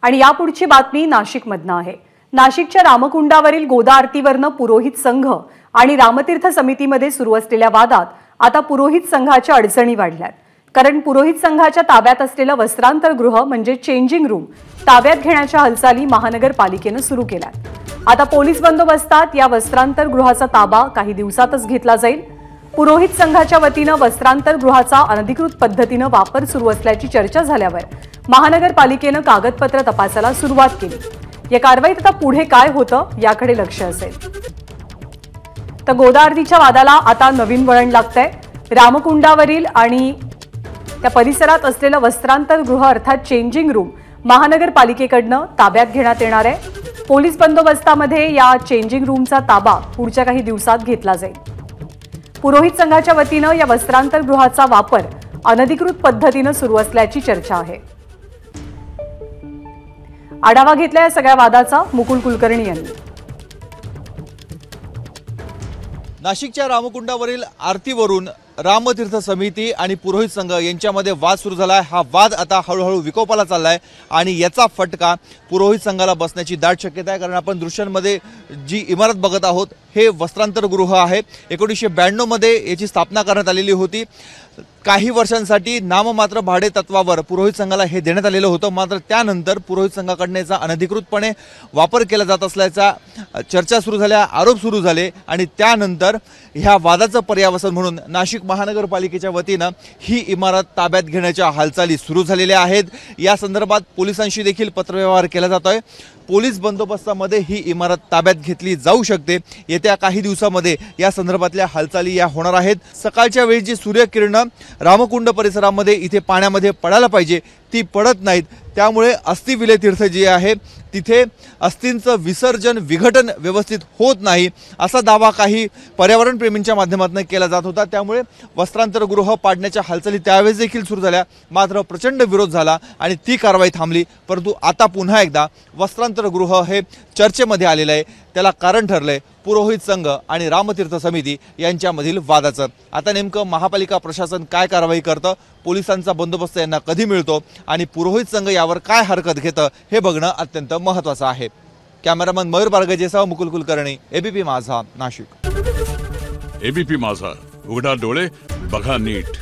आणि यापुढची बातमी नाशिकमधनं आहे। नाशिकच्या रामकुंडावरील गोदा आरतीवरनं पुरोहित संघ आणि रामतीर्थ समितीमध्ये सुरू असलेल्या वादात आता पुरोहित संघाच्या अडचणी वाढल्यात। कारण पुरोहित संघाच्या ताब्यात असलेलं वस्त्रांतर गृह म्हणजे चेंजिंग रूम ताब्यात घेण्याच्या हालचाली महानगरपालिकेने सुरू केल्यात। आता पोलीस बंदोबस्तात या वस्त्रांतर गृहाचा ताबा काही दिवसातच घेतला जाईल। पुरोहित संघाच्या वतीनं वस्त्रांतर गृहाचा अनधिकृत पद्धतीनं वापर सुरू असल्याची चर्चा झाल्यावर महानगरपालिकेनं कागदपत्र तपासायला सुरुवात केली। या कारवाईत आता पुढे काय होतं याकडे लक्ष असेल। तर गोदा आरतीच्या वादाला आता नवीन वळण लागतंय। रामकुंडावरील आणि त्या परिसरात असलेलं वस्त्रांतर गृह अर्थात चेंजिंग रूम महानगरपालिकेकडनं ताब्यात घेण्यात येणार आहे। पोलीस बंदोबस्तामध्ये या चेंजिंग रूमचा ताबा पुढच्या काही दिवसात घेतला जाईल। पुरोहित संघाच्या वतीनं या वस्त्रांतर गृहाचा वापर अनधिकृत पद्धतीनं सुरू असल्याची चर्चा आहे। आढावा घेतला या सगळ्या वादाचा मुकुल कुलकर्णी यांनी। नाशिकच्या रामकुंडावरील आरतीवरून रामतीर्थ समिती आणि पुरोहित संघ यांच्यामध्ये वाद सुरू झाला आहे। हा वाद आता हळूहळू विकोपाला चाललाय आणि याचा फटका पुरोहित संघाला बसण्याची दाट शक्यता आहे। कारण आपण दृश्यांमध्ये जी इमारत बघत आहोत हे वस्त्रांतर गृह आहे। 1992 मध्ये याची स्थापना करण्यात आलेली होती। काही वर्षांसाठी नाममात्र भाडे तत्वावर पुरोहित संघाला हे देण्यात आलेलं होतं। मात्र त्यानंतर पुरोहित संघाकडून याचा अनधिकृतपणे वापर केला जात असल्याचा चर्चा सुरू झाल्या, आरोप सुरू झाले आणि त्यानंतर ह्या वादाचं पर्यावसन म्हणून नाशिक महानगरपालिकेच्या वतीनं ही इमारत ताब्यात घेण्याच्या हालचाली सुरू झालेल्या आहेत। या संदर्भात पोलिसांशी देखील पत्रव्यवहार केला जातोय। पोलीस बंदोबस्तामध्ये ही इमारत ताब्यात घेतली जाऊ शकते। येत्या काही दिवसांमध्ये या संदर्भातल्या हालचाली या होणार आहेत। सकाळच्या वेळी जी सूर्यकिरणं रामकुंड परिसरामध्ये इथे पाण्यामध्ये पडायला पाहिजे ती पडत नाहीत। त्यामुळे अस्थि विले तीर्थ जे आहे तिथे अस्थींचं विसर्जन विघटन व्यवस्थित होत नाही असा दावा काही पर्यावरण प्रेमींच्या माध्यमातून केला जात होता। त्यामुळे वस्त्रांतर गृह पाडण्याच्या हालचाली त्यावेळेस देखील सुरू झाल्या, मात्र प्रचंड विरोध झाला आणि ती कारवाई थांबली। परंतु आता पुन्हा एकदा वस्त्रांतर गृह हे चर्चेमध्ये आलेलं आहे। त्याला कारण ठरलंय पुरोहित संघ आणि रामतीर्थ समिती यांच्यामधील वादाचं। आता नेमकं महापालिका प्रशासन काय कारवाई करतं, पोलिसांचा बंदोबस्त यांना कधी मिळतो आणि पुरोहित संघ यावर काय हरकत घेतं हे बघणं अत्यंत महत्त्वाचं आहे। कॅमेरामन मयूर बारगजेसह मुकुल कुलकर्णी, एबीपी माझा, नाशिक। एबीपी माझा, उघडा डोळे बघा नीट।